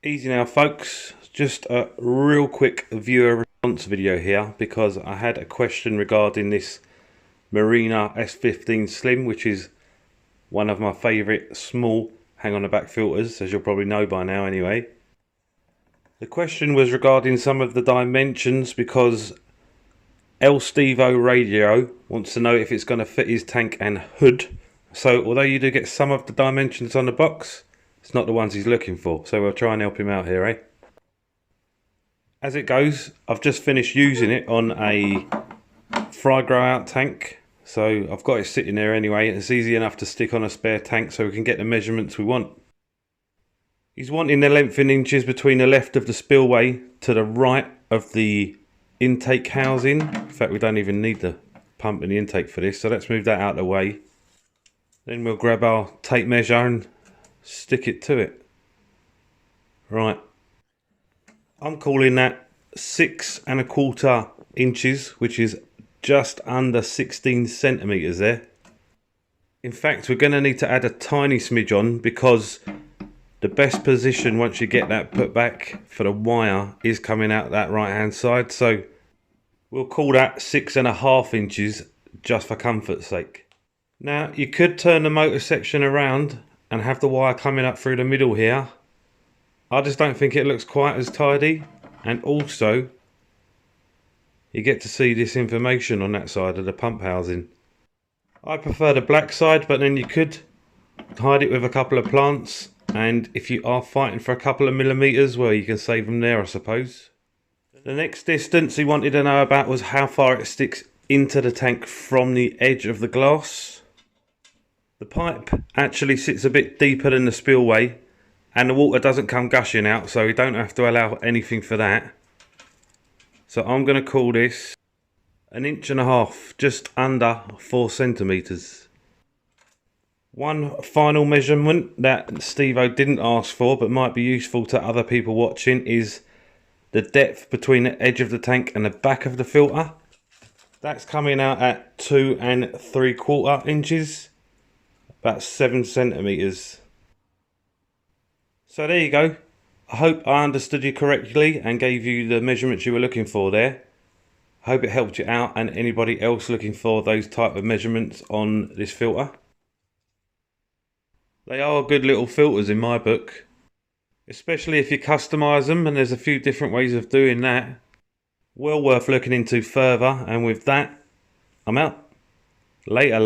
Easy now folks, just a real quick viewer response video here because I had a question regarding this Marina S15 Slim, which is one of my favourite small hang on the back filters, as you'll probably know by now anyway. The question was regarding some of the dimensions because El Stevo Radio wants to know if it's going to fit his tank and hood. So although you do get some of the dimensions on the box, it's not the ones he's looking for, so we'll try and help him out here, eh? As it goes, I've just finished using it on a fry grow out tank, so I've got it sitting there anyway. It's easy enough to stick on a spare tank so we can get the measurements we want. He's wanting the length in inches between the left of the spillway to the right of the intake housing. In fact, we don't even need the pump and the intake for this, so let's move that out of the way. Then we'll grab our tape measure and stick it to it. Right, I'm calling that 6¼ inches, which is just under 16 centimeters there. In fact, we're going to need to add a tiny smidge on because the best position once you get that put back for the wire is coming out that right hand side, so we'll call that 6½ inches just for comfort's sake. Now you could turn the motor section around and have the wire coming up through the middle here. I just don't think it looks quite as tidy, and also you get to see this information on that side of the pump housing. I prefer the black side, but then you could hide it with a couple of plants, and if you are fighting for a couple of millimeters, well, you can save them there, I suppose. The next distance he wanted to know about was how far it sticks into the tank from the edge of the glass. The pipe actually sits a bit deeper than the spillway and the water doesn't come gushing out, so we don't have to allow anything for that. So I'm going to call this 1.5 inches, just under 4 centimeters. One final measurement that Stevo didn't ask for but might be useful to other people watching is the depth between the edge of the tank and the back of the filter. That's coming out at 2¾ inches. About 7 centimeters. So there you go. I hope I understood you correctly and gave you the measurements you were looking for there. I hope it helped you out and anybody else looking for those type of measurements on this filter. They are good little filters in my book, especially if you customise them, and there's a few different ways of doing that. Well worth looking into further, and with that, I'm out. Later.